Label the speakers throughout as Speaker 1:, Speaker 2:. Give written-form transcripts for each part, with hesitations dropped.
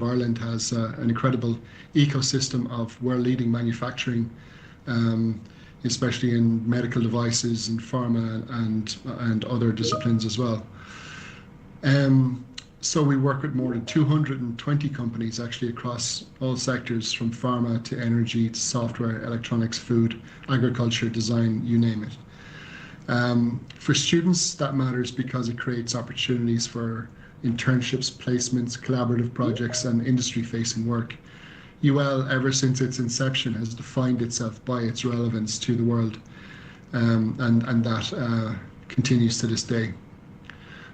Speaker 1: Ireland has an incredible ecosystem of world-leading manufacturing, especially in medical devices and pharma and other disciplines as well. So we work with more than 220 companies actually across all sectors, from pharma to energy to software, electronics, food, agriculture, design, you name it. For students, that matters because it creates opportunities for internships, placements, collaborative projects, and industry-facing work. UL, ever since its inception, has defined itself by its relevance to the world, and that continues to this day.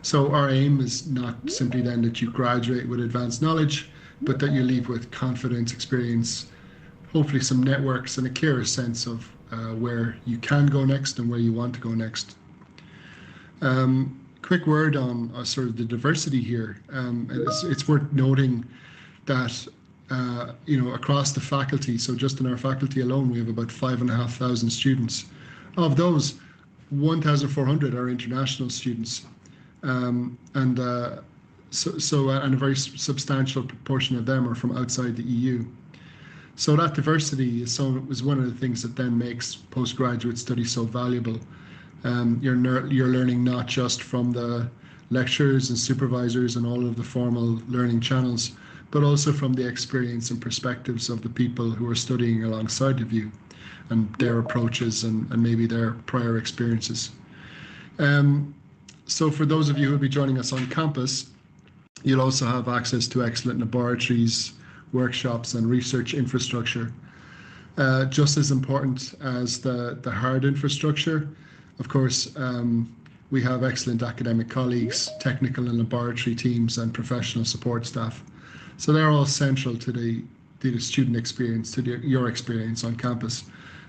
Speaker 1: So our aim is not simply then that you graduate with advanced knowledge, but that you leave with confidence, experience, hopefully some networks, and a clearer sense of where you can go next and where you want to go next. Quick word on sort of the diversity here. It's worth noting that across the faculty, so just in our faculty alone, we have about 5,500 students. Of those, 1,400 are international students, and a very substantial proportion of them are from outside the EU. So that diversity is one of the things that then makes postgraduate study so valuable. You're learning not just from the lecturers and supervisors and all of the formal learning channels, but also from the experience and perspectives of the people who are studying alongside of you and their approaches and maybe their prior experiences. So for those of you who will be joining us on campus, you'll also have access to excellent laboratories, workshops, and research infrastructure. Just as important as the hard infrastructure, of course, we have excellent academic colleagues, technical and laboratory teams, and professional support staff. So they're all central to the student experience, to your experience on campus.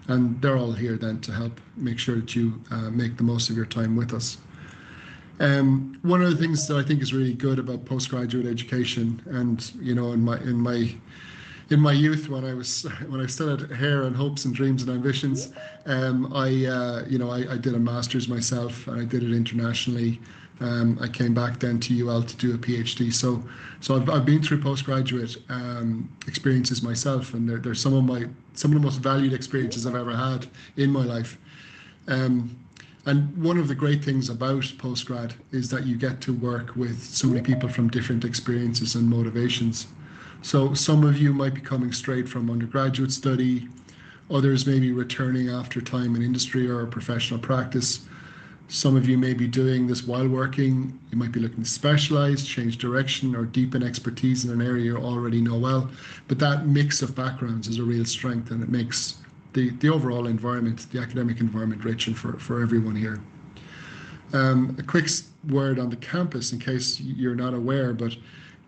Speaker 1: And they're all here then to help make sure that you make the most of your time with us. One of the things that I think is really good about postgraduate education, and in my youth, when I still had hair and hopes and dreams and ambitions, I did a master's myself, and I did it internationally. I came back then to UL to do a PhD. So I've been through postgraduate experiences myself, and they're some of the most valued experiences I've ever had in my life. And one of the great things about postgrad is that you get to work with so many people from different experiences and motivations. So some of you might be coming straight from undergraduate study, others may be returning after time in industry or professional practice. Some of you may be doing this while working. You might be looking to specialize, change direction, or deepen expertise in an area you already know well. But that mix of backgrounds is a real strength, and it makes the overall environment, the academic environment, rich and for everyone here. A quick word on the campus, in case you're not aware, but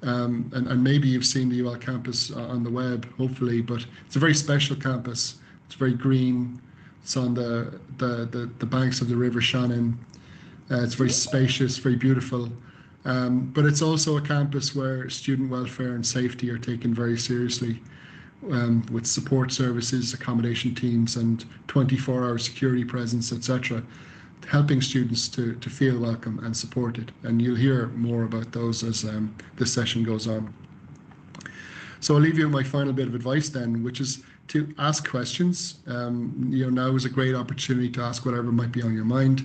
Speaker 1: and maybe you've seen the UL campus on the web, hopefully, but it's a very special campus. It's very green. It's on the banks of the River Shannon. It's very spacious, very beautiful. But it's also a campus where student welfare and safety are taken very seriously, with support services, accommodation teams, and 24-hour security presence, etc., helping students to feel welcome and supported. And you'll hear more about those as this session goes on. So I'll leave you with my final bit of advice then, which is to ask questions. Now is a great opportunity to ask whatever might be on your mind.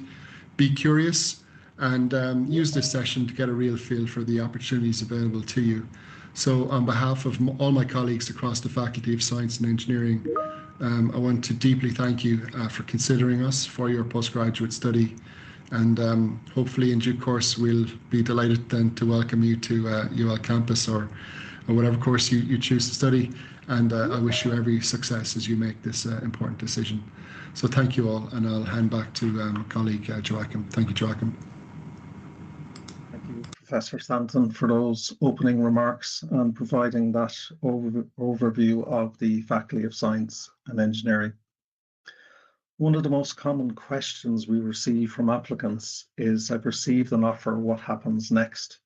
Speaker 1: Be curious, and use this session to get a real feel for the opportunities available to you. So on behalf of all my colleagues across the Faculty of Science and Engineering, I want to deeply thank you for considering us for your postgraduate study, and hopefully in due course we'll be delighted then to welcome you to UL campus or whatever course you choose to study. And I wish you every success as you make this important decision. So thank you all, and I'll hand back to my colleague Joachim. Thank you, Joachim.
Speaker 2: Thank you, Professor Stanton, for those opening remarks and providing that overview of the Faculty of Science and Engineering. One of the most common questions we receive from applicants is, I've received an offer, what happens next?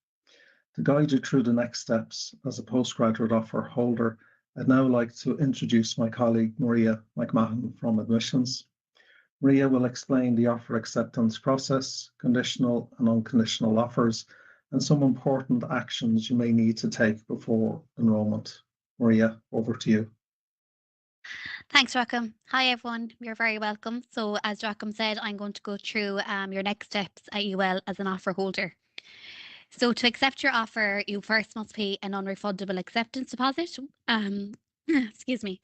Speaker 2: To guide you through the next steps as a postgraduate offer holder, I'd now like to introduce my colleague Maria McMahon from Admissions. Maria will explain the offer acceptance process, conditional and unconditional offers, and some important actions you may need to take before enrolment. Maria, over to you.
Speaker 3: Thanks, Joachim. Hi, everyone. You're very welcome. So as Joachim said, I'm going to go through your next steps at UL as an offer holder. So to accept your offer, you first must pay a non-refundable acceptance deposit. Excuse me.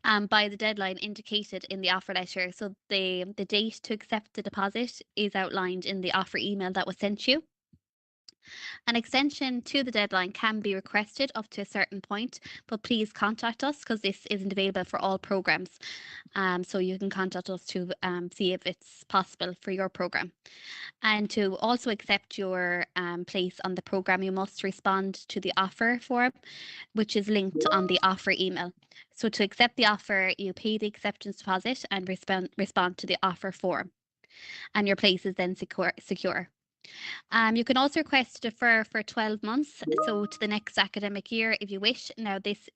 Speaker 3: By the deadline indicated in the offer letter. So the date to accept the deposit is outlined in the offer email that was sent you. An extension to the deadline can be requested up to a certain point, but please contact us because this isn't available for all programs. So you can contact us to see if it's possible for your program. And to also accept your place on the program, you must respond to the offer form, which is linked on the offer email. So to accept the offer, you pay the acceptance deposit and respond to the offer form, and your place is then secure. You can also request to defer for 12 months, so to the next academic year if you wish. Now, this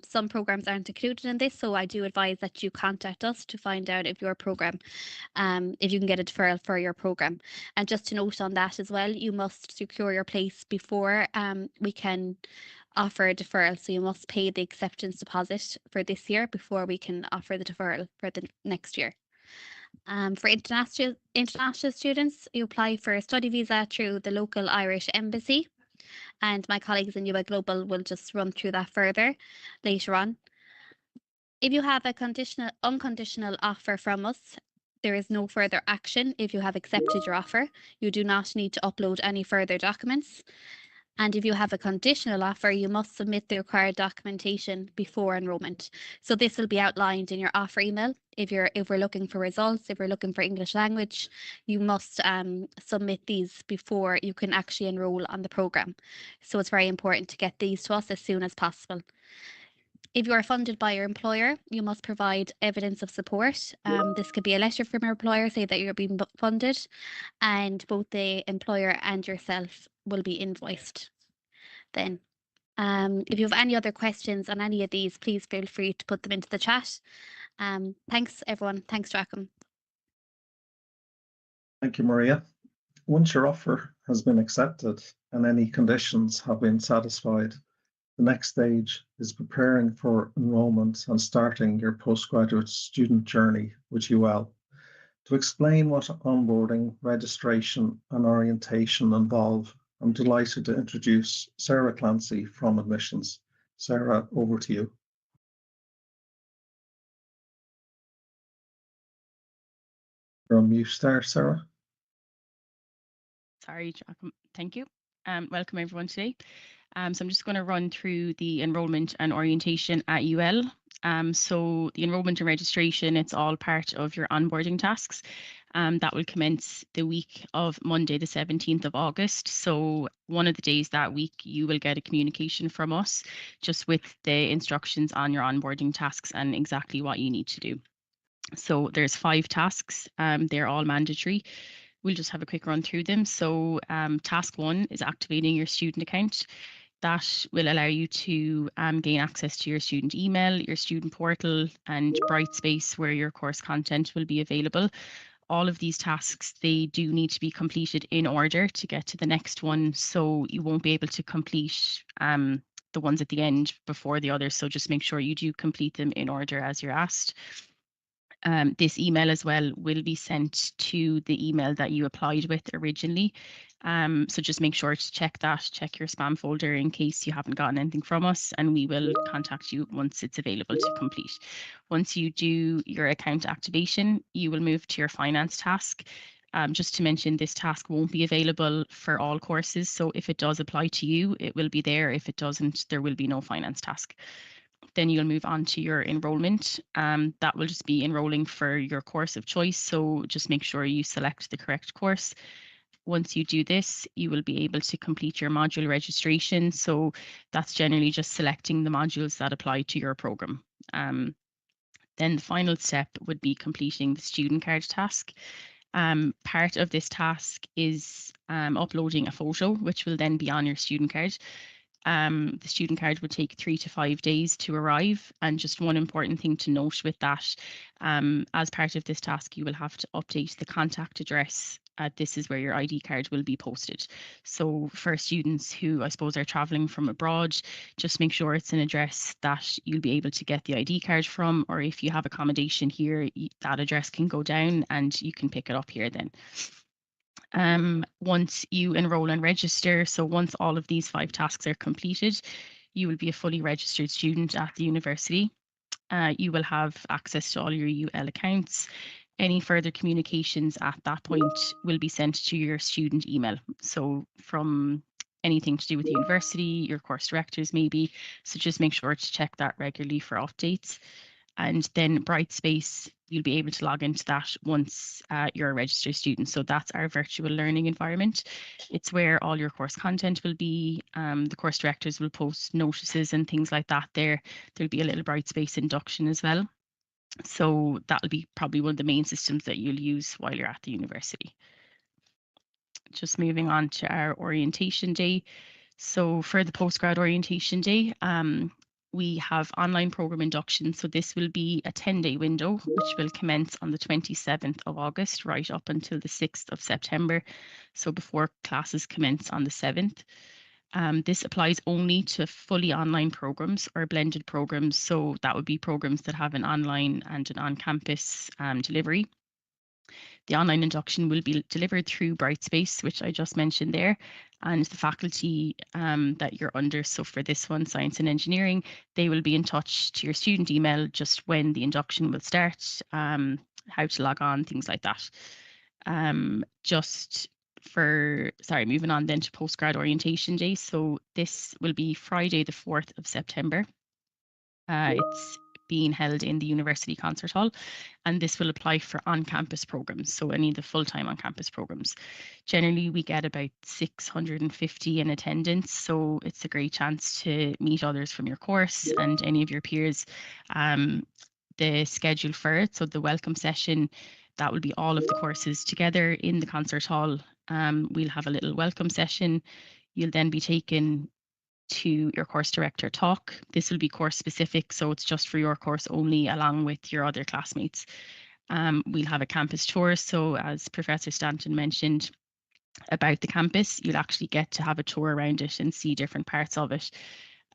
Speaker 3: some programs aren't included in this, so I do advise that you contact us to find out if your program, if you can get a deferral for your program. And just to note on that as well, you must secure your place before we can offer a deferral. So you must pay the acceptance deposit for this year before we can offer the deferral for the next year. For international students, you apply for a study visa through the local Irish embassy, and my colleagues in UL Global will just run through that further later on. If you have a unconditional offer from us, there is no further action if you have accepted your offer. You do not need to upload any further documents. And if you have a conditional offer, you must submit the required documentation before enrolment. So this will be outlined in your offer email. If we're looking for results, if we're looking for English language, you must submit these before you can actually enroll on the program. So it's very important to get these to us as soon as possible. If you are funded by your employer, you must provide evidence of support. This could be a letter from your employer saying that you're being funded, and both the employer and yourself will be invoiced then. If you have any other questions on any of these, please feel free to put them into the chat. Thanks, everyone. Thanks, Joachim.
Speaker 2: Thank you, Maria. Once your offer has been accepted and any conditions have been satisfied, the next stage is preparing for enrolment and starting your postgraduate student journey with UL. To explain what onboarding, registration, and orientation involve, I'm delighted to introduce Sarah Clancy from Admissions. Sarah, over to you. You're on mute there, Sarah.
Speaker 4: Sorry, Joachim. Thank you. Welcome everyone today. So I'm just going to run through the enrolment and orientation at UL. So the enrolment and registration, it's all part of your onboarding tasks. That will commence the week of Monday, the 17th of August. So one of the days that week, you will get a communication from us just with the instructions on your onboarding tasks and exactly what you need to do. So there's 5 tasks. They're all mandatory. We'll just have a quick run through them. So task 1 is activating your student account. That will allow you to gain access to your student email, your student portal, and Brightspace, where your course content will be available. All of these tasks, they do need to be completed in order to get to the next one. So you won't be able to complete the ones at the end before the others. So just make sure you do complete them in order as you're asked. This email as well will be sent to the email that you applied with originally. So just make sure to check that, check your spam folder in case you haven't gotten anything from us, and we will contact you once it's available to complete. Once you do your account activation, you will move to your finance task. Just to mention, this task won't be available for all courses. So if it does apply to you, it will be there. If it doesn't, there will be no finance task. then you'll move on to your enrolment. That will just be enrolling for your course of choice. So just make sure you select the correct course. Once you do this, you will be able to complete your module registration. So that's generally just selecting the modules that apply to your program. Then the final step would be completing the student card task. Part of this task is uploading a photo, which will then be on your student card. The student card would take 3 to 5 days to arrive. And just one important thing to note with that, as part of this task, you will have to update the contact address. This is where your ID card will be posted. So for students who I suppose are traveling from abroad, just make sure it's an address that you'll be able to get the ID card from, or if you have accommodation here, that address can go down and you can pick it up here then. Once you enroll and register, so once all of these 5 tasks are completed, you will be a fully registered student at the university. You will have access to all your UL accounts. Any further communications at that point will be sent to your student email. So from anything to do with the university, your course directors maybe. So just make sure to check that regularly for updates. And then Brightspace, you'll be able to log into that once you're a registered student. So that's our virtual learning environment. It's where all your course content will be. The course directors will post notices and things like that there. There'll be a little Brightspace induction as well. So that'll be probably one of the main systems that you'll use while you're at the university. Just moving on to our orientation day. So for the postgrad orientation day, we have online program induction. So this will be a 10-day window, which will commence on the 27th of August, right up until the 6th of September. So before classes commence on the 7th. This applies only to fully online programs or blended programs. So that would be programs that have an online and an on-campus delivery. The online induction will be delivered through Brightspace, which I just mentioned there, and the faculty that you're under. So for this one, science and engineering, they will be in touch to your student email just when the induction will start, how to log on, things like that. Moving on then to postgrad orientation day. So this will be Friday, the 4th of September. It's being held in the University Concert Hall, and this will apply for on-campus programs, so any of the full-time on-campus programs. Generally, we get about 650 in attendance, so it's a great chance to meet others from your course and any of your peers. The schedule for it, so the welcome session, that will be all of the courses together in the concert hall. We'll have a little welcome session. You'll then be taken to your course director talk. This will be course specific, so it's just for your course only, along with your other classmates. We'll have a campus tour. So as Professor Stanton mentioned about the campus, you'll actually get to have a tour around it and see different parts of it.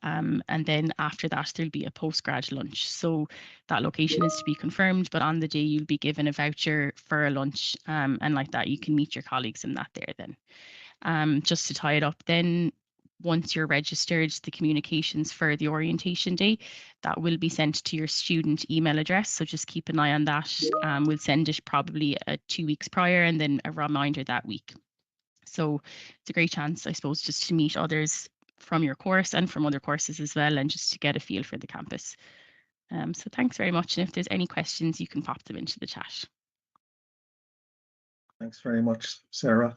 Speaker 4: And then after that, there'll be a postgrad lunch. So that location is to be confirmed, but on the day you'll be given a voucher for a lunch, and like that, you can meet your colleagues in that there then. Just to tie it up then, once you're registered, the communications for the orientation day, that will be sent to your student email address. So just keep an eye on that. We'll send it probably 2 weeks prior and then a reminder that week. So it's a great chance, I suppose, just to meet others from your course and from other courses as well, and just to get a feel for the campus. So thanks very much. And if there's any questions, you can pop them into the chat.
Speaker 2: Thanks very much, Sarah.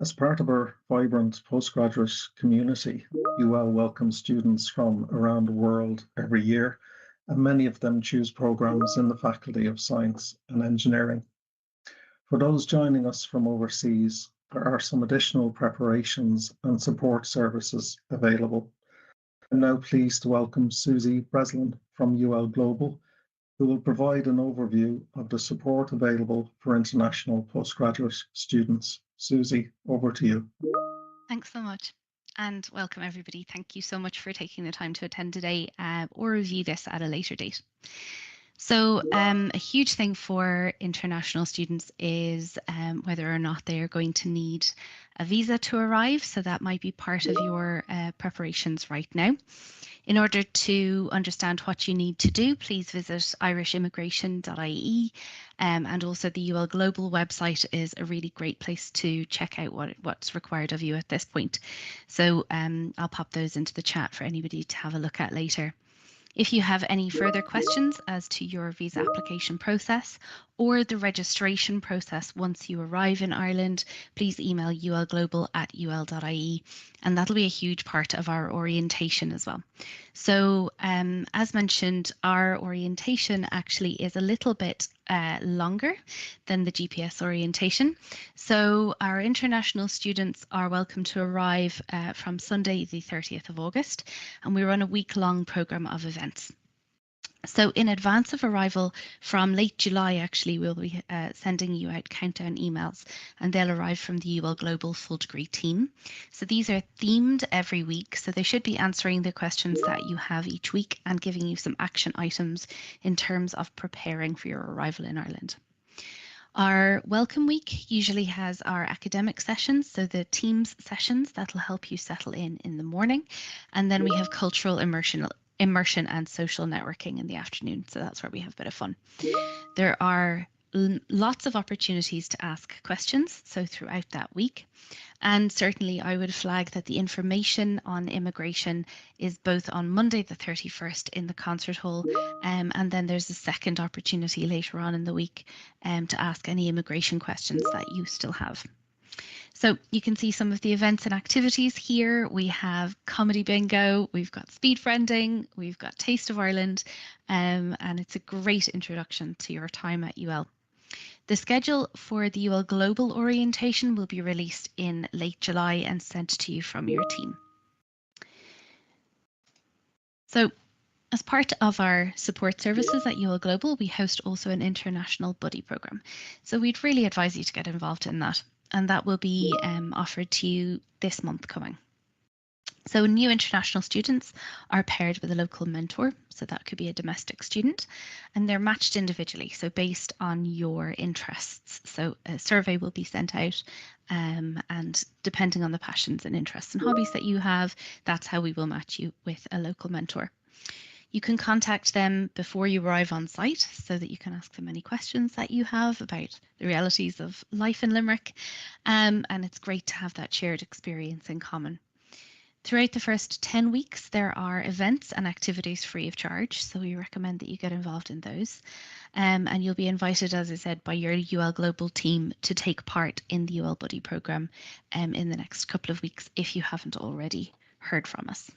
Speaker 2: As part of our vibrant postgraduate community, UL welcomes students from around the world every year, and many of them choose programs in the Faculty of Science and Engineering. For those joining us from overseas, there are some additional preparations and support services available. I'm now pleased to welcome Susie Breslin from UL Global, who will provide an overview of the support available for international postgraduate students. Susie, over to you.
Speaker 5: Thanks so much, and welcome everybody. Thank you so much for taking the time to attend today or review this at a later date. So a huge thing for international students is whether or not they are going to need a visa to arrive. So that might be part of your preparations right now. In order to understand what you need to do, please visit irishimmigration.ie, and also the UL Global website is a really great place to check out what's required of you at this point. So I'll pop those into the chat for anybody to have a look at later. If you have any further questions as to your visa application process or the registration process once you arrive in Ireland, please email ulglobal@ul.ie, and that'll be a huge part of our orientation as well. So as mentioned, our orientation actually is a little bit longer than the GPS orientation. So our international students are welcome to arrive from Sunday the 30th of August, and we run a week-long program of events. So in advance of arrival from late July, actually, we'll be sending you out countdown emails, and they'll arrive from the UL Global Full Degree team. So these are themed every week, so they should be answering the questions that you have each week and giving you some action items in terms of preparing for your arrival in Ireland. Our welcome week usually has our academic sessions, so the Teams sessions that'll help you settle in the morning, and then we have cultural immersion and social networking in the afternoon, so that's where we have a bit of fun. There are lots of opportunities to ask questions, so throughout that week. And certainly I would flag that the information on immigration is both on Monday the 31st in the concert hall, and then there's a second opportunity later on in the week to ask any immigration questions that you still have. So you can see some of the events and activities here. We have comedy bingo, we've got speed friending, we've got Taste of Ireland, and it's a great introduction to your time at UL. The schedule for the UL Global orientation will be released in late July and sent to you from your team. So as part of our support services at UL Global, we host also an international buddy program. So we'd really advise you to get involved in that, and that will be offered to you this month coming. So new international students are paired with a local mentor, so that could be a domestic student, and they're matched individually, so based on your interests. So a survey will be sent out, and depending on the passions and interests and hobbies that you have, that's how we will match you with a local mentor. You can contact them before you arrive on site so that you can ask them any questions that you have about the realities of life in Limerick, and it's great to have that shared experience in common. Throughout the first 10 weeks, there are events and activities free of charge, so we recommend that you get involved in those. And you'll be invited, as I said, by your UL Global team to take part in the UL Buddy program in the next couple of weeks if you haven't already heard from us.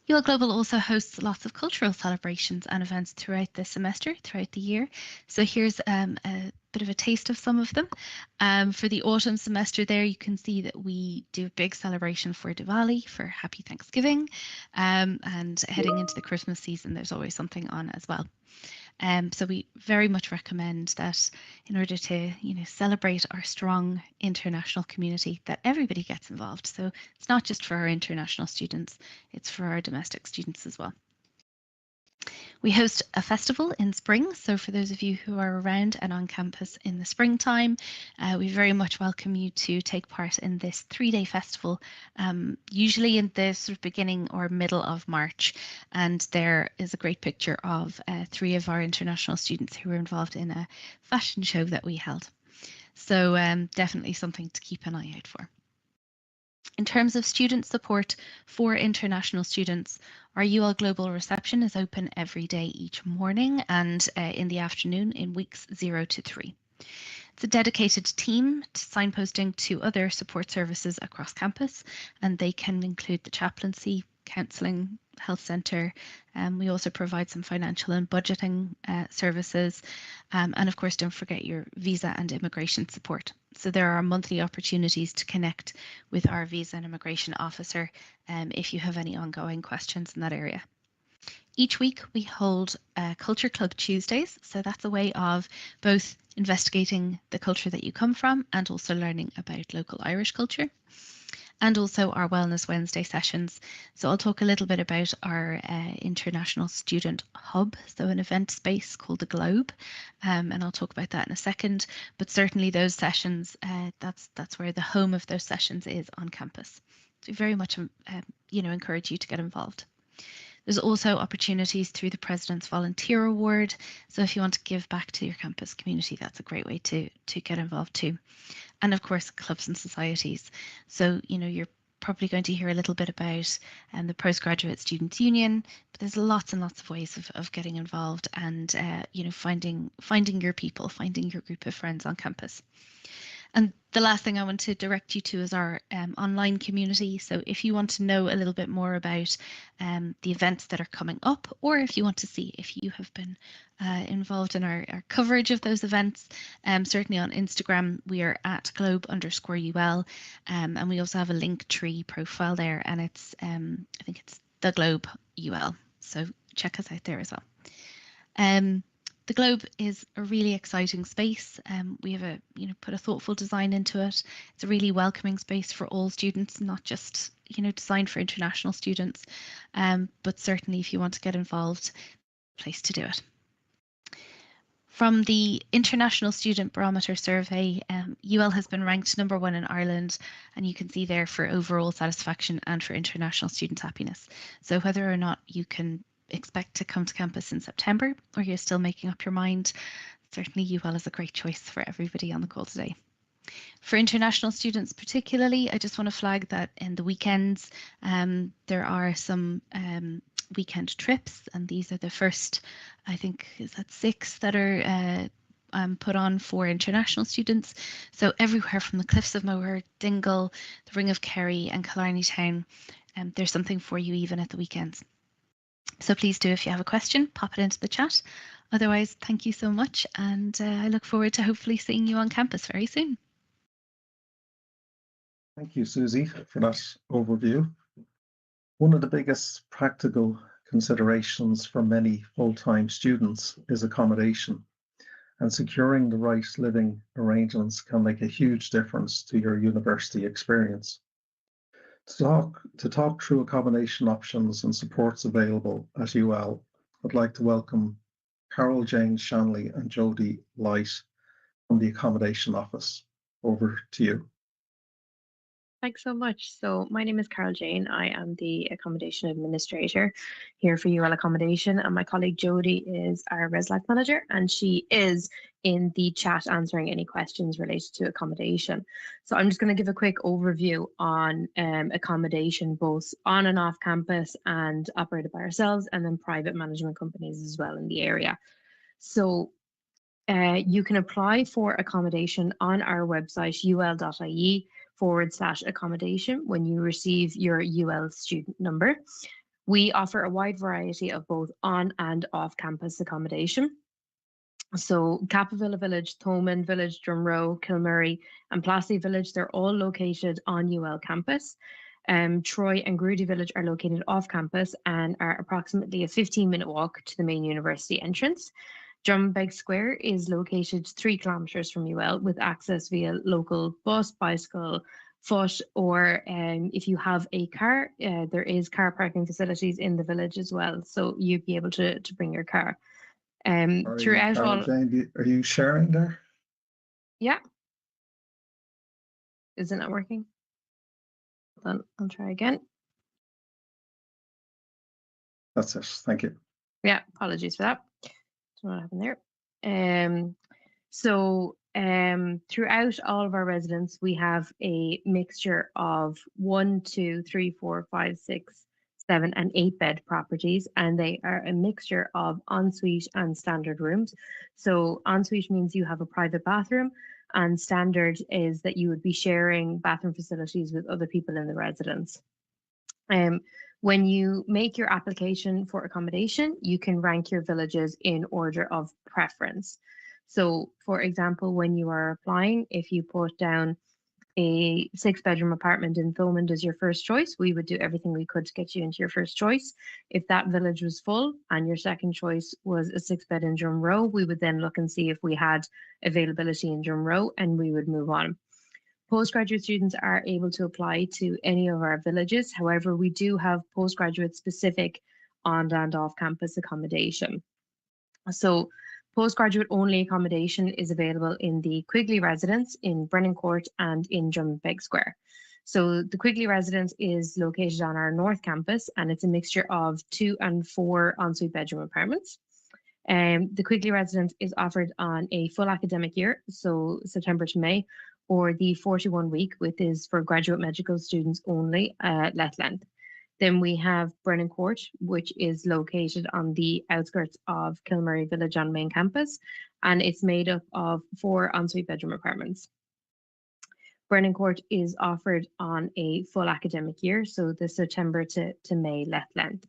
Speaker 5: UL Global also hosts lots of cultural celebrations and events throughout the semester, throughout the year. So here's a bit of a taste of some of them. For the autumn semester there, you can see that we do a big celebration for Diwali, for Happy Thanksgiving, and heading into the Christmas season, there's always something on as well. So we very much recommend that in order to, celebrate our strong international community, that everybody gets involved. So it's not just for our international students, it's for our domestic students as well. We host a festival in spring, so for those of you who are around and on campus in the springtime, we very much welcome you to take part in this 3-day festival, usually in the sort of beginning or middle of March. And there is a great picture of 3 of our international students who were involved in a fashion show that we held. So definitely something to keep an eye out for. In terms of student support for international students, our UL Global reception is open every day each morning and in the afternoon in weeks 0 to 3. It's a dedicated team signposting to other support services across campus, and they can include the chaplaincy, counselling, health centre. We also provide some financial and budgeting services, and of course don't forget your visa and immigration support. So there are monthly opportunities to connect with our visa and immigration officer if you have any ongoing questions in that area. Each week we hold Culture Club Tuesdays, so that's a way of both investigating the culture that you come from and also learning about local Irish culture. And also our Wellness Wednesday sessions. So I'll talk a little bit about our International Student Hub, so an event space called the Globe, and I'll talk about that in a second. But certainly those sessions, that's where the home of those sessions is on campus. So we very much encourage you to get involved. There's also opportunities through the President's Volunteer Award. So if you want to give back to your campus community, that's a great way to get involved too. And of course, clubs and societies. So, your probably going to hear a little bit about the Postgraduate Students' Union, but there's lots and lots of ways of getting involved and you know, finding your people, finding your group of friends on campus. And the last thing I want to direct you to is our online community. So if you want to know a little bit more about the events that are coming up, or if you want to see if you have been involved in our coverage of those events, certainly on Instagram, we are at globe_UL, and we also have a Linktree profile there, and it's I think it's the Globe UL. So check us out there as well. The Globe is a really exciting space. We have put a thoughtful design into it. It's a really welcoming space for all students, not just designed for international students, but certainly if you want to get involved, place to do it. From the International Student Barometer survey, UL has been ranked #1 in Ireland, and you can see there for overall satisfaction and for international student happiness. So whether or not you can expect to come to campus in September, or you're still making up your mind, certainly UL is a great choice for everybody on the call today. For international students particularly, I just want to flag that in the weekends, there are some weekend trips, and these are the first, I think, is that 6 that are put on for international students. So everywhere from the Cliffs of Moher, Dingle, the Ring of Kerry and Killarney Town, there's something for you even at the weekends. So please do, if you have a question, pop it into the chat. Otherwise, thank you so much, and I look forward to hopefully seeing you on campus very soon.
Speaker 2: Thank you, Susie, for that overview. One of the biggest practical considerations for many full-time students is accommodation, and securing the right living arrangements can make a huge difference to your university experience. To talk through accommodation options and supports available at UL, I'd like to welcome Carol Jane Shanley and Jodie Light from the Accommodation Office. Over to you.
Speaker 6: Thanks so much. So my name is Carol Jane. I am the Accommodation Administrator here for UL Accommodation, and my colleague Jodie is our ResLife Manager, and she is in the chat answering any questions related to accommodation. So I'm just going to give a quick overview on accommodation, both on and off campus and operated by ourselves, and then private management companies as well in the area. So you can apply for accommodation on our website, ul.ie/accommodation when you receive your UL student number. We offer a wide variety of both on and off campus accommodation. So Capavilla Village, Thomond Village, Drumroe, Kilmurray and Plassey Village, they're all located on UL campus. Troy and Grudy Village are located off campus and are approximately a 15-minute walk to the main university entrance. Drumbeg Square is located 3 kilometres from UL with access via local bus, bicycle, foot, or if you have a car, there is car parking facilities in the village as well. So you'd be able to bring your car. Throughout all.
Speaker 2: Jane, are you sharing there?
Speaker 6: Yeah. Is it not working? Hold on, I'll try again.
Speaker 2: That's it. Thank you.
Speaker 6: Yeah, apologies for that. Don't know what happened there. Throughout all of our residents, we have a mixture of 1, 2, 3, 4, 5, 6, 7 and 8 bed properties, and they are a mixture of ensuite and standard rooms. So ensuite means you have a private bathroom, and standard is that you would be sharing bathroom facilities with other people in the residence. When you make your application for accommodation, you can rank your villages in order of preference. So, for example, when you are applying, if you put down a 6-bedroom apartment in Thomond as your first choice, we would do everything we could to get you into your first choice. If that village was full and your second choice was a 6-bed in Drumroe, we would then look and see if we had availability in Drumroe and we would move on. Postgraduate students are able to apply to any of our villages. However, we do have postgraduate specific on and off campus accommodation. So postgraduate only accommodation is available in the Quigley residence in Brennan Court and in Drumbeg Square. So the Quigley residence is located on our north campus, and it's a mixture of 2 and 4 ensuite bedroom apartments. The Quigley residence is offered on a full academic year, so September to May, or the 41-week, which is for graduate medical students only, let length. Then we have Brennan Court, which is located on the outskirts of Kilmurray Village on main campus, and it's made up of 4 ensuite bedroom apartments. Brennan Court is offered on a full academic year, so the September to May let length.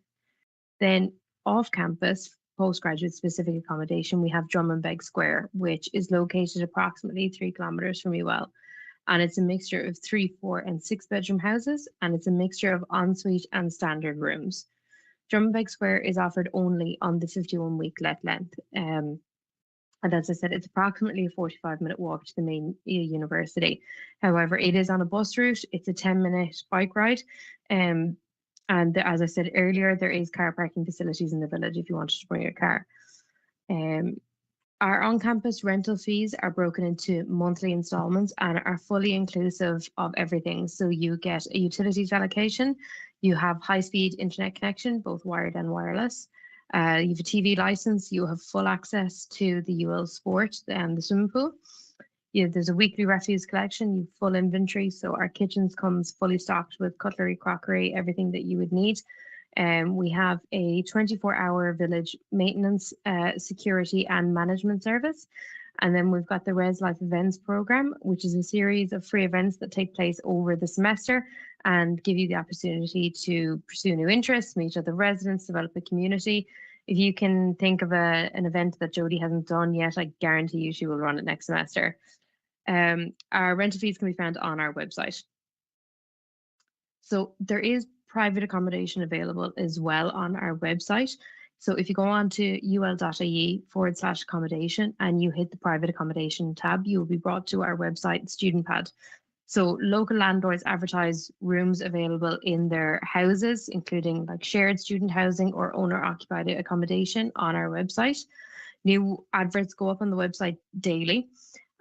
Speaker 6: Then off campus, postgraduate specific accommodation, we have Drummondbeg Square, which is located approximately 3 kilometres from UL. And it's a mixture of 3, 4, and 6 bedroom houses, and it's a mixture of ensuite and standard rooms. Drummondbeg Square is offered only on the 51-week let length. And as I said, it's approximately a 45-minute walk to the main university. However, it is on a bus route. It's a 10-minute bike ride. And as I said earlier, there is car parking facilities in the village if you wanted to bring your car. Our on-campus rental fees are broken into monthly installments and are fully inclusive of everything. So you get a utilities allocation, you have high-speed internet connection, both wired and wireless. You have a TV license, you have full access to the UL Sport and the swimming pool. There's a weekly refuse collection, you have full inventory. So our kitchens comes fully stocked with cutlery, crockery, everything that you would need. We have a 24-hour village maintenance, security and management service. And then we've got the Res Life Events program, which is a series of free events that take place over the semester and give you the opportunity to pursue new interests, meet other residents, develop a community. If you can think of an event that Jodie hasn't done yet, I guarantee you she will run it next semester. Our rental fees can be found on our website. So there is private accommodation available as well on our website. So if you go on to ul.ie/accommodation and you hit the private accommodation tab, you will be brought to our website, StudentPad. So local landlords advertise rooms available in their houses, including like shared student housing or owner-occupied accommodation on our website. New adverts go up on the website daily.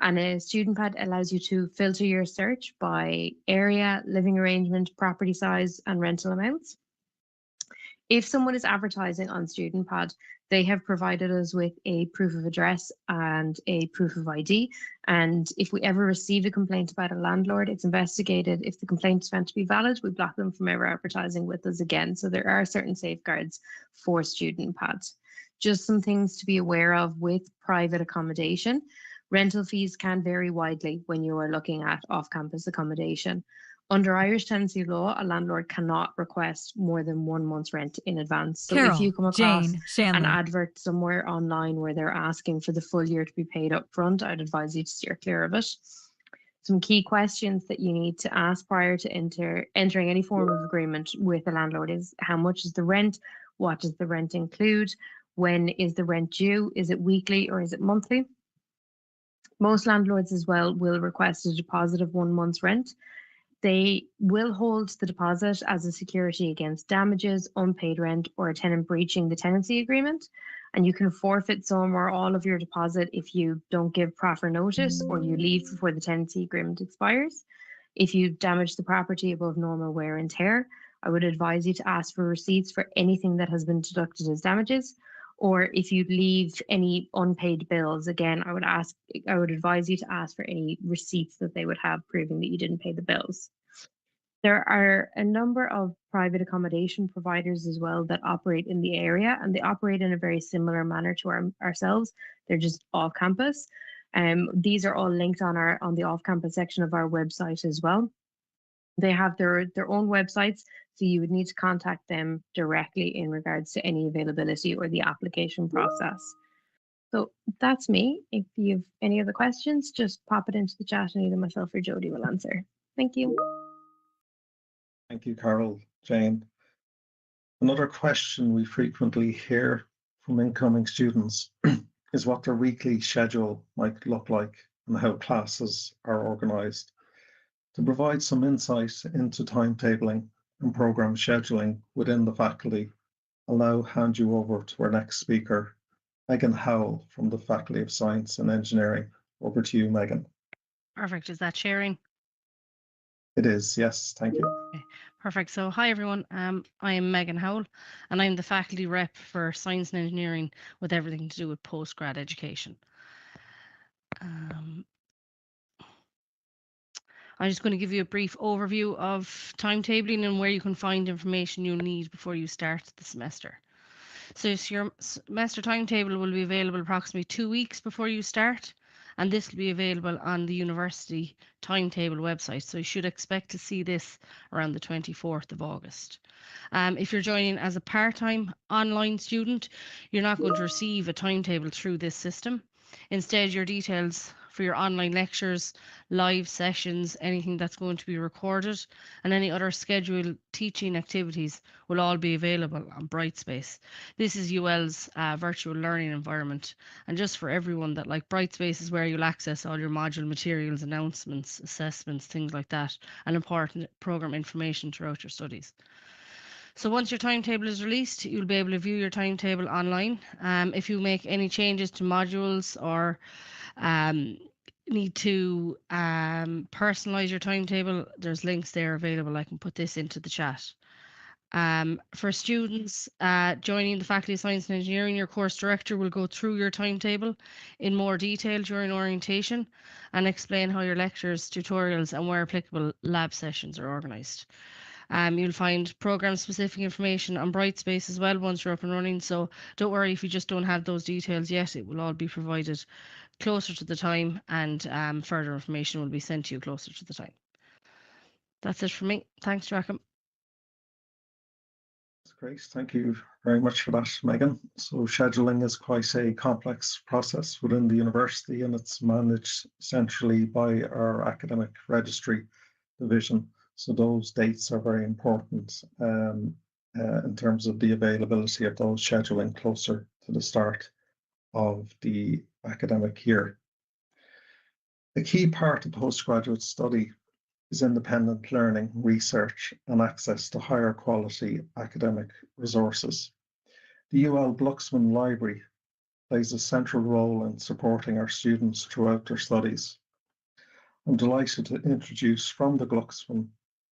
Speaker 6: And a StudentPad allows you to filter your search by area, living arrangement, property size, and rental amounts. If someone is advertising on StudentPad, they have provided us with a proof of address and a proof of ID. And if we ever receive a complaint about a landlord, it's investigated. If the complaint is found to be valid, we block them from ever advertising with us again. So there are certain safeguards for StudentPads. Just some things to be aware of with private accommodation. Rental fees can vary widely when you are looking at off-campus accommodation. Under Irish tenancy law, a landlord cannot request more than 1 month's rent in advance. So if you come across an advert somewhere online where they're asking for the full year to be paid up front, I'd advise you to steer clear of it. Some key questions that you need to ask prior to entering any form of agreement with a landlord is: how much is the rent? What does the rent include? When is the rent due? Is it weekly or is it monthly? Most landlords as well will request a deposit of 1 month's rent. They will hold the deposit as a security against damages, unpaid rent, or a tenant breaching the tenancy agreement. And you can forfeit some or all of your deposit if you don't give proper notice or you leave before the tenancy agreement expires. If you damage the property above normal wear and tear, I would advise you to ask for receipts for anything that has been deducted as damages. Or if you leave any unpaid bills, again, I would advise you to ask for any receipts that they would have proving that you didn't pay the bills. There are a number of private accommodation providers as well that operate in the area, and they operate in a very similar manner to ourselves. They're just off campus. These are all linked on the off campus section of our website as well. They have their own websites, so you would need to contact them directly in regards to any availability or the application process. So that's me. If you have any other questions, just pop it into the chat and either myself or Jodie will answer. Thank you.
Speaker 2: Thank you, Carol. Jane. Another question we frequently hear from incoming students is what their weekly schedule might look like and how classes are organised. To provide some insight into timetabling and programme scheduling within the faculty, I'll now hand you over to our next speaker, Megan Howell from the Faculty of Science and Engineering. Over to you, Megan.
Speaker 4: Perfect. Is that sharing?
Speaker 2: It is, yes. Thank you.
Speaker 4: Okay, perfect. So hi, everyone. I am Megan Howell, and I'm the faculty rep for Science and Engineering with everything to do with postgrad education.
Speaker 7: I'm just going to give you a brief overview of timetabling and where you can find information you'll need before you start the semester. So your semester timetable will be available approximately 2 weeks before you start, and this will be available on the university timetable website. So you should expect to see this around the 24th of August. If you're joining as a part-time online student, you're not going to receive a timetable through this system. Instead, your details for your online lectures, live sessions, anything that's going to be recorded, and any other scheduled teaching activities will all be available on Brightspace. This is UL's virtual learning environment. And just for everyone that like Brightspace is where you'll access all your module materials, announcements, assessments, things like that, and important program information throughout your studies. So once your timetable is released, you'll be able to view your timetable online. If you make any changes to modules or need to personalize your timetable, there's links there available. I can put this into the chat. For students joining the Faculty of Science and Engineering, your course director will go through your timetable in more detail during orientation and explain how your lectures, tutorials, and where applicable lab sessions are organised. You'll find program-specific information on Brightspace as well once you're up and running, so don't worry if you just don't have those details yet. It will all be provided closer to the time, and further information will be sent to you closer to the time. That's it from me. Thanks, Joachim.
Speaker 2: That's great. Thank you very much for that, Megan. So scheduling is quite a complex process within the university, and it's managed centrally by our academic registry division. So those dates are very important in terms of the availability of those scheduling closer to the start of the academic year. A key part of postgraduate study is independent learning, research, and access to higher quality academic resources. The UL Glucksman Library plays a central role in supporting our students throughout their studies. I'm delighted to introduce from the Glucksman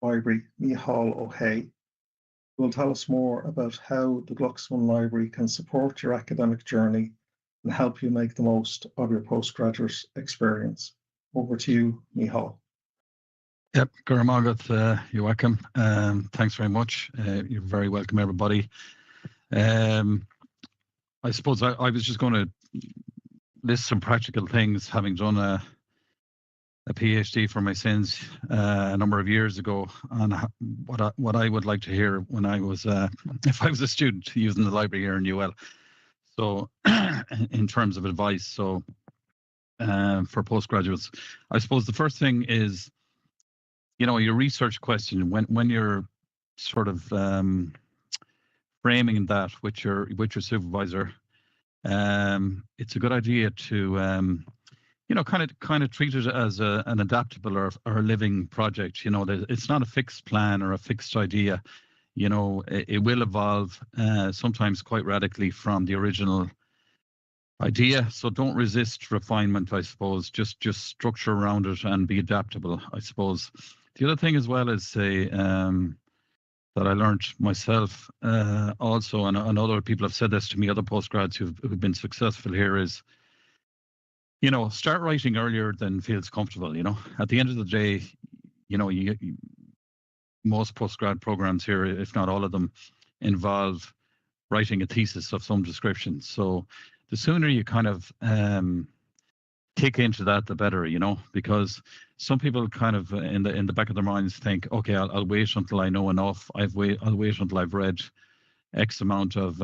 Speaker 2: Library, Micheál O'Hay, who will tell us more about how the Glucksman Library can support your academic journey and help you make the most of your postgraduate experience. Over to you, Micheál.
Speaker 8: Yep, Guramagat, you're welcome. Thanks very much. You're very welcome, everybody. I suppose I was just going to list some practical things, having done a PhD for my sins a number of years ago, on what I would like to hear when I was, if I was a student using the library here in UL. So, in terms of advice, so for postgraduates, I suppose the first thing is, you know, your research question when you're sort of framing that with your supervisor. It's a good idea to you know, kind of treat it as an adaptable or a living project. You know, it's not a fixed plan or a fixed idea. You know, it will evolve sometimes quite radically from the original idea. So don't resist refinement, I suppose. Just structure around it and be adaptable, I suppose. The other thing as well is say that I learned myself also, and other people have said this to me, other postgrads who've been successful here, is, you know, start writing earlier than feels comfortable. You know, at the end of the day, you know, most postgrad programs here, if not all of them, involve writing a thesis of some description. So the sooner you kind of kick into that, the better, you know, because some people kind of in the back of their minds think, okay, I'll wait until I know enough. I'll wait until I've read X amount of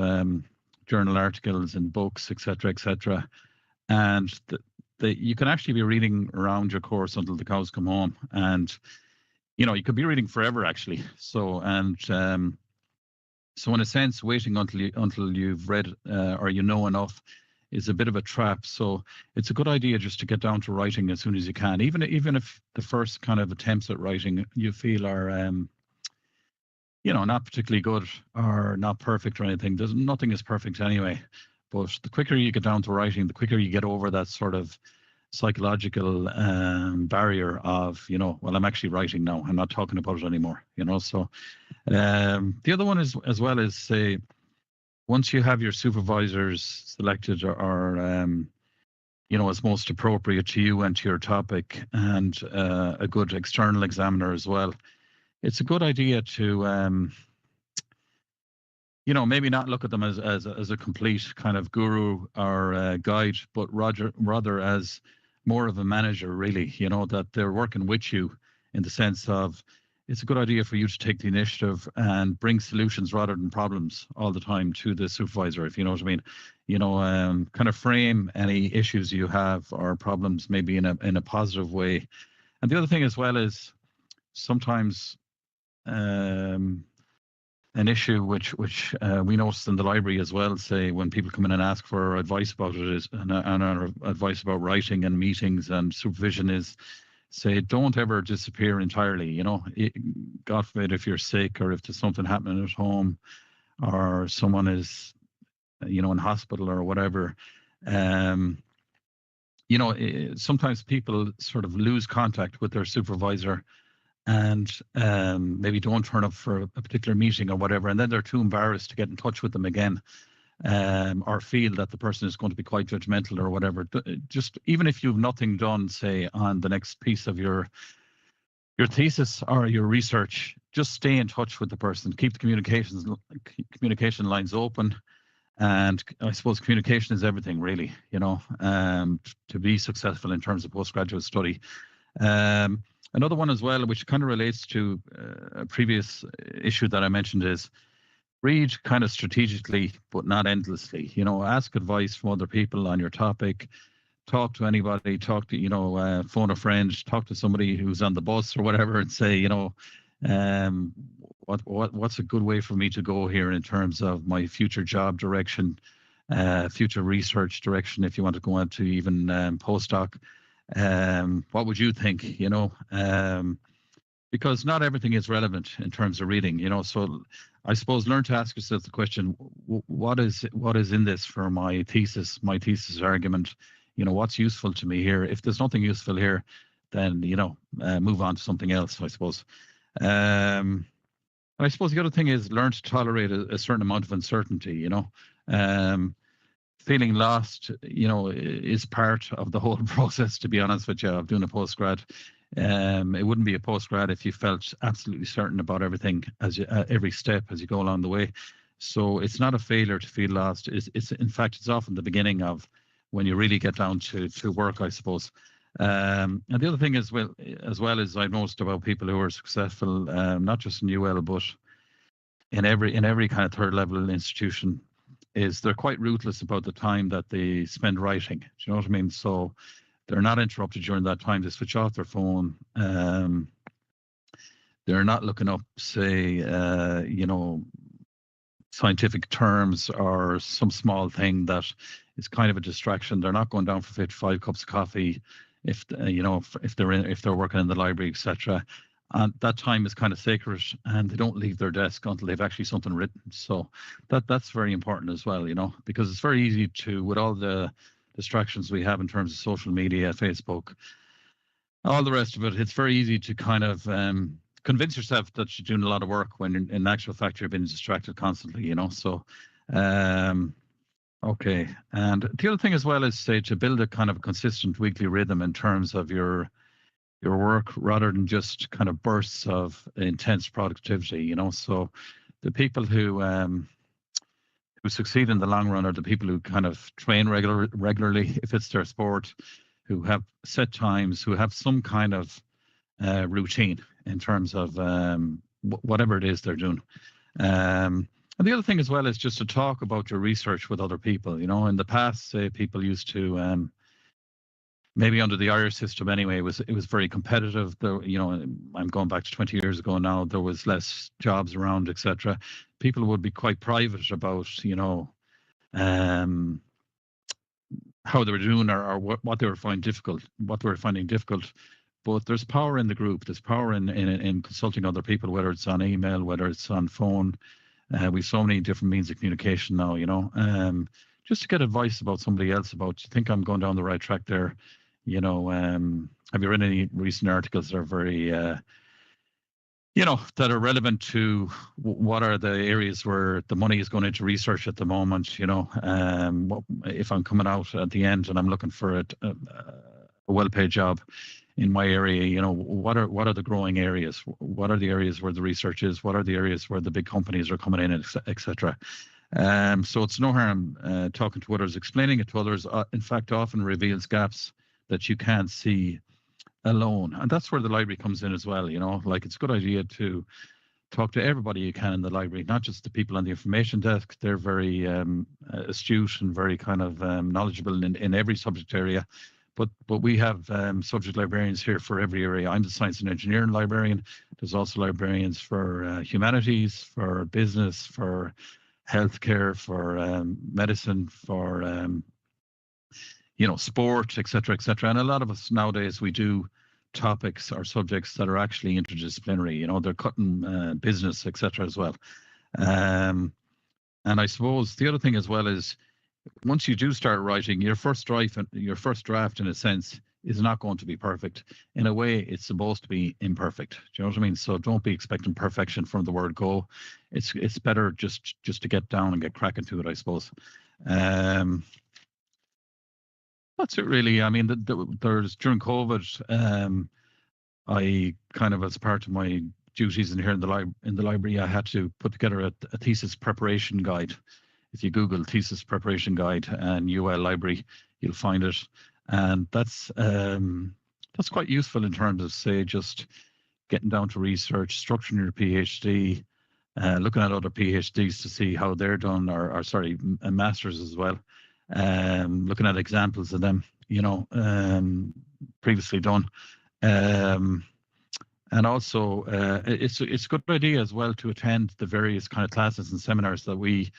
Speaker 8: journal articles and books, etc., and you can actually be reading around your course until the cows come home, and you know, you could be reading forever actually. So so in a sense, waiting until you've read or you know enough is a bit of a trap. So it's a good idea just to get down to writing as soon as you can, even if the first kind of attempts at writing you feel are you know, not particularly good or not perfect or anything. Nothing is perfect anyway. But the quicker you get down to writing, the quicker you get over that sort of psychological barrier of, you know, well, I'm actually writing now. I'm not talking about it anymore, you know. So the other one is, as well, is say, once you have your supervisors selected or is most appropriate to you and to your topic, and a good external examiner as well. It's a good idea to maybe not look at them as a complete kind of guru or guide, but rather as more of a manager, really, that they're working with you in the sense of it's a good idea for you to take the initiative and bring solutions rather than problems all the time to the supervisor, if you know what I mean. Kind of frame any issues you have or problems maybe in a positive way. And the other thing as well is sometimes an issue which we noticed in the library as well, say when people come in and ask for advice about it, is and our advice about writing and meetings and supervision is, say, don't ever disappear entirely. God forbid if you're sick or if there's something happening at home or someone is in hospital or whatever. Sometimes people sort of lose contact with their supervisor and maybe don't turn up for a particular meeting or whatever, and then they're too embarrassed to get in touch with them again, or feel that the person is going to be quite judgmental or whatever. Just even if you've nothing done, say, on the next piece of your thesis or your research, just stay in touch with the person. Keep the communication lines open. And I suppose communication is everything, really, to be successful in terms of postgraduate study. Another one as well, which kind of relates to a previous issue that I mentioned, is read kind of strategically, but not endlessly. Ask advice from other people on your topic. Talk to anybody. Talk to, phone a friend. Talk to somebody who's on the bus or whatever, and say, what's a good way for me to go here in terms of my future job direction, future research direction, if you want to go on to even postdoc. What would you think? Because not everything is relevant in terms of reading. So I suppose learn to ask yourself the question: what is in this for my thesis argument? What's useful to me here? If there's nothing useful here, then move on to something else, I suppose. And I suppose the other thing is learn to tolerate a certain amount of uncertainty. Feeling lost, is part of the whole process, to be honest with you, of doing a postgrad. It wouldn't be a postgrad if you felt absolutely certain about everything every step as you go along the way. So it's not a failure to feel lost. It's in fact, it's often the beginning of when you really get down to work, I suppose. And the other thing as well is I've noticed about people who are successful, not just in UL, but in every kind of third level institution, is they're quite ruthless about the time that they spend writing. Do you know what I mean? So they're not interrupted during that time. They switch off their phone. They're not looking up, say, scientific terms or some small thing that is kind of a distraction. They're not going down for 55 cups of coffee if they're working in the library, etc. And that time is kind of sacred, and they don't leave their desk until they've actually something written. So that's very important as well, because it's very easy to, with all the distractions we have in terms of social media, Facebook, all the rest of it, it's very easy to kind of convince yourself that you're doing a lot of work when in actual fact you're being distracted constantly, So, okay. And the other thing as well is, say, to build a kind of consistent weekly rhythm in terms of your work, rather than just kind of bursts of intense productivity, So the people who succeed in the long run are the people who kind of train regularly, if it's their sport, who have set times, who have some kind of routine in terms of whatever it is they're doing. And the other thing as well is just to talk about your research with other people. In the past, say, people used to maybe under the Irish system anyway, it was very competitive. There, I'm going back to 20 years ago now. There was less jobs around, etc. People would be quite private about, how they were doing or what they were finding difficult. But there's power in the group. There's power in consulting other people, whether it's on email, whether it's on phone. We've so many different means of communication now. Just to get advice about somebody else about, you think I'm going down the right track there? Have you read any recent articles that are very that are relevant to what are the areas where the money is going into research at the moment. If I'm coming out at the end and I'm looking for a well-paid job in my area, what are the growing areas? What are the areas where the research is? What are the areas where the big companies are coming in, etc. So it's no harm talking to others, explaining it to others. In fact, often reveals gaps that you can't see alone, and that's where the library comes in as well. Like, it's a good idea to talk to everybody you can in the library, not just the people on the information desk. They're very astute and very kind of knowledgeable in every subject area, but we have subject librarians here for every area. I'm the science and engineering librarian. There's also librarians for humanities, for business, for healthcare, for medicine, for sport, etc., etc. And a lot of us nowadays, we do topics or subjects that are actually interdisciplinary. They're cutting business, etc. as well. And I suppose the other thing as well is, once you do start writing, your first draft, in a sense, is not going to be perfect. In a way, it's supposed to be imperfect. Do you know what I mean? So don't be expecting perfection from the word go. It's better just to get down and get cracking to it, I suppose. That's it, really. I mean, there's during COVID, I kind of, as part of my duties in the library, I had to put together a thesis preparation guide. If you Google thesis preparation guide and UL library, you'll find it, and that's quite useful in terms of, say, just getting down to research, structuring your PhD, looking at other PhDs to see how they're done, or sorry, masters as well. Looking at examples of them, previously done, and also it's a good idea as well to attend the various kind of classes and seminars that we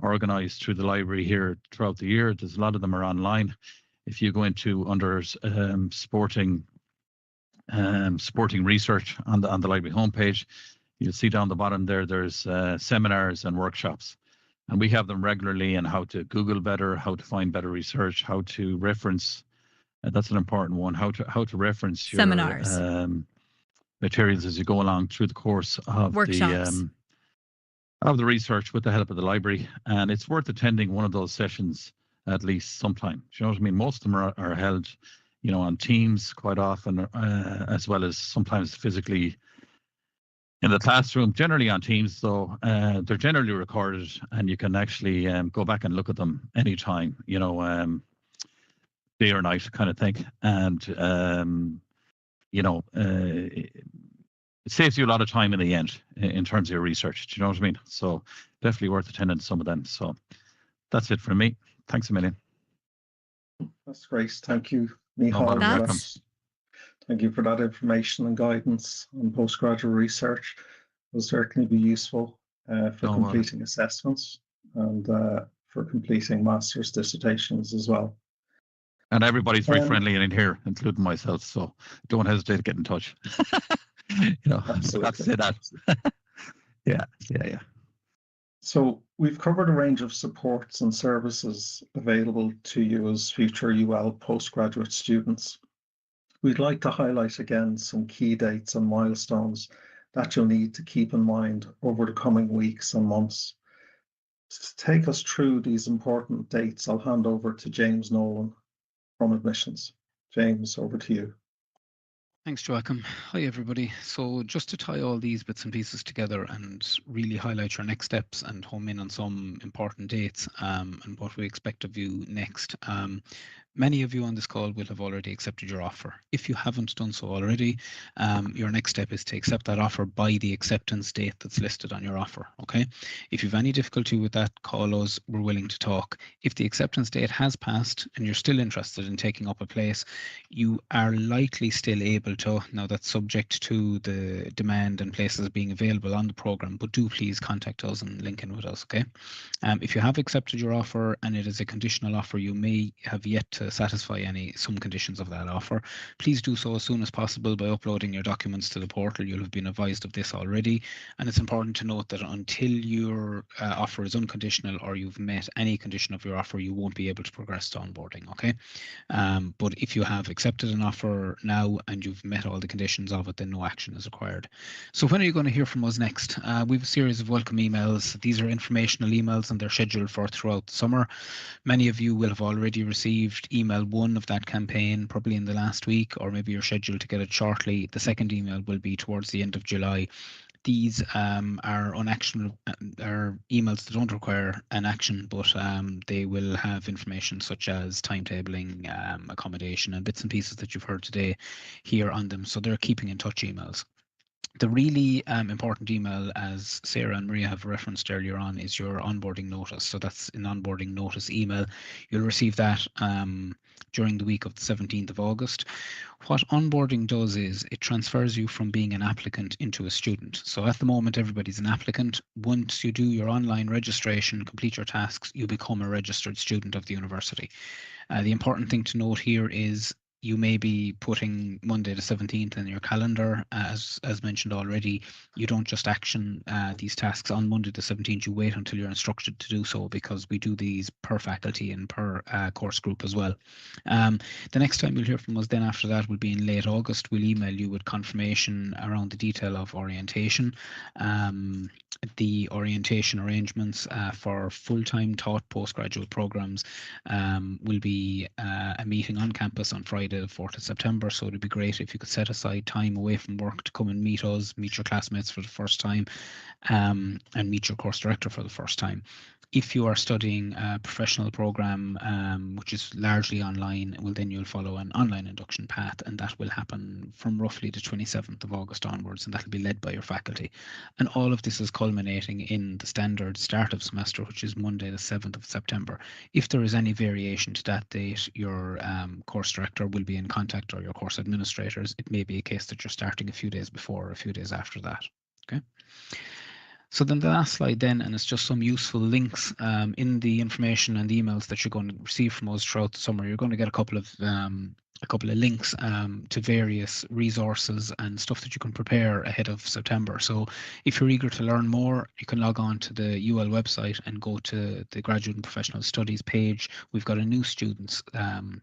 Speaker 8: organise through the library here throughout the year. There's a lot of them are online. If you go into under sporting research on the library homepage, you'll see down the bottom there's seminars and workshops. And we have them regularly on how to Google better, how to find better research, how to reference. That's an important one. How to reference your
Speaker 9: seminars,
Speaker 8: materials as you go along through the course of
Speaker 9: workshops,
Speaker 8: of the research with the help of the library. And it's worth attending one of those sessions at least sometime. Do you know what I mean? Most of them are held, on Teams quite often, as well as sometimes physically in the classroom, generally on Teams, though. They're generally recorded, and you can actually go back and look at them anytime, day or night kind of thing. And, it saves you a lot of time in the end in terms of your research. Do you know what I mean? So definitely worth attending some of them. So that's it from me. Thanks a million.
Speaker 2: That's great. Thank you, Micheál. Thank you for that information and guidance on postgraduate research. It will certainly be useful for completing assessments and for completing master's dissertations as well.
Speaker 8: And everybody's very friendly in here, including myself, so don't hesitate to get in touch.
Speaker 2: Absolutely.
Speaker 8: I'd say that. Yeah.
Speaker 2: So we've covered a range of supports and services available to you as future UL postgraduate students. We'd like to highlight again some key dates and milestones that you'll need to keep in mind over the coming weeks and months. To take us through these important dates, I'll hand over to James Nolan from Admissions. James, over to you.
Speaker 10: Thanks, Joachim. Hi, everybody. So just to tie all these bits and pieces together and really highlight your next steps and home in on some important dates and what we expect of you next. Many of you on this call will have already accepted your offer. If you haven't done so already, your next step is to accept that offer by the acceptance date that's listed on your offer, okay? If you've any difficulty with that, call us, we're willing to talk. If the acceptance date has passed and you're still interested in taking up a place, you are likely still able to, now that's subject to the demand and places being available on the programme, but do please contact us and link in with us, okay? If you have accepted your offer and it is a conditional offer, you may have yet to to satisfy some conditions of that offer. Please do so as soon as possible by uploading your documents to the portal. You'll have been advised of this already, and it's important to note that until your offer is unconditional or you've met any condition of your offer, you won't be able to progress to onboarding, okay? But if you have accepted an offer now and you've met all the conditions of it, then no action is required. So when are you going to hear from us next? We have a series of welcome emails. These are informational emails and they're scheduled for throughout the summer. Many of you will have already received email 1 of that campaign probably in the last week, or maybe you're scheduled to get it shortly. The second email will be towards the end of July. These are unactionable, are emails that don't require an action, but they will have information such as timetabling, accommodation, and bits and pieces that you've heard today here on them. So they're keeping in touch emails. The really important email, as Sarah and Maria have referenced earlier on, is your onboarding notice. So that's an onboarding notice email. You'll receive that during the week of the 17th of August. What onboarding does is it transfers you from being an applicant into a student. So at the moment, everybody's an applicant. Once you do your online registration, complete your tasks, you become a registered student of the university. The important thing to note here is you may be putting Monday the 17th in your calendar. As mentioned already, you don't just action these tasks on Monday the 17th, you wait until you're instructed to do so, because we do these per faculty and per course group as well. The next time you'll hear from us then after that will be in late August. We'll email you with confirmation around the detail of orientation. The orientation arrangements for full-time taught postgraduate programs will be a meeting on campus on Friday the 4th of September. So it'd be great if you could set aside time away from work to come and meet us, meet your classmates for the first time, and meet your course director for the first time. If you are studying a professional program, which is largely online, well, then you'll follow an online induction path, and that will happen from roughly the 27th of August onwards, and that'll be led by your faculty. And all of this is culminating in the standard start of semester, which is Monday, the 7th of September. If there is any variation to that date, your course director will be in contact, or your course administrators. It may be a case that you're starting a few days before or a few days after that. Okay. So then the last slide then, and it's just some useful links in the information and the emails that you're going to receive from us throughout the summer. You're going to get a couple of links to various resources and stuff that you can prepare ahead of September. So if you're eager to learn more, you can log on to the UL website and go to the Graduate and Professional Studies page. We've got a new students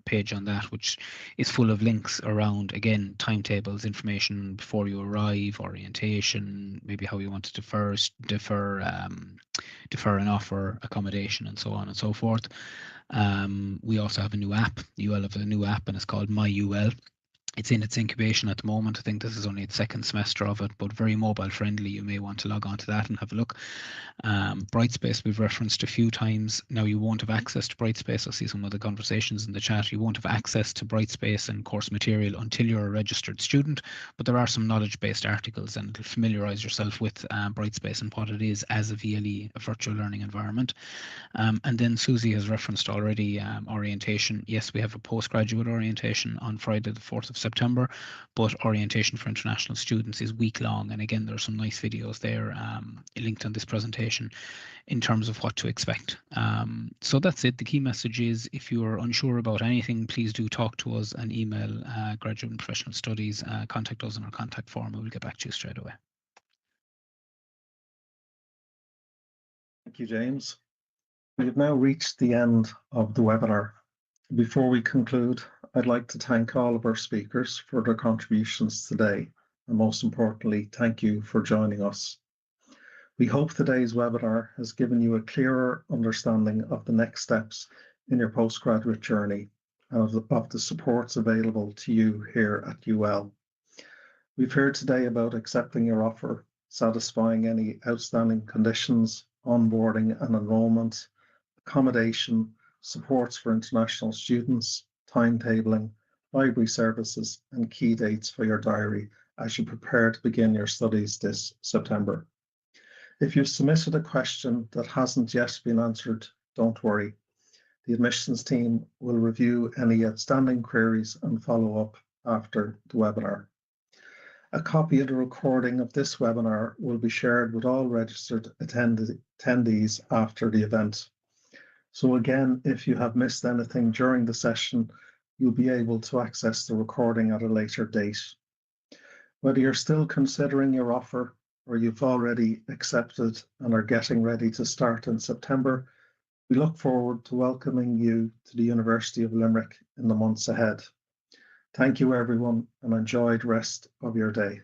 Speaker 10: page on that, which is full of links around, again, timetables, information before you arrive, orientation, maybe how you want to defer an offer, accommodation, and so on and so forth. We also have a new app. UL have a new app, and it's called My UL. It's in its incubation at the moment. I think this is only its second semester of it, but very mobile friendly. You may want to log on to that and have a look. Brightspace we've referenced a few times. Now you won't have access to Brightspace. I see some of the conversations in the chat. You won't have access to Brightspace and course material until you're a registered student, but there are some knowledge-based articles, and it'll familiarise yourself with Brightspace and what it is as a VLE, a virtual learning environment. And then Susie has referenced already orientation. Yes, we have a postgraduate orientation on Friday the 4th of September, but orientation for international students is week-long. And again, there are some nice videos there linked on this presentation in terms of what to expect. So that's it. The key message is, if you are unsure about anything, please do talk to us and email Graduate and Professional Studies, contact us in our contact form, and we'll get back to you straight away.
Speaker 2: Thank you, James. We have now reached the end of the webinar. Before we conclude, I'd like to thank all of our speakers for their contributions today, and most importantly, thank you for joining us. We hope today's webinar has given you a clearer understanding of the next steps in your postgraduate journey and of the supports available to you here at UL. We've heard today about accepting your offer, satisfying any outstanding conditions, onboarding and enrolment, accommodation, supports for international students, timetabling, library services, and key dates for your diary as you prepare to begin your studies this September. If you've submitted a question that hasn't yet been answered, don't worry. The admissions team will review any outstanding queries and follow up after the webinar. A copy of the recording of this webinar will be shared with all registered attendees after the event. So again, if you have missed anything during the session, you'll be able to access the recording at a later date. Whether you're still considering your offer or you've already accepted and are getting ready to start in September, we look forward to welcoming you to the University of Limerick in the months ahead. Thank you, everyone, and enjoy the rest of your day.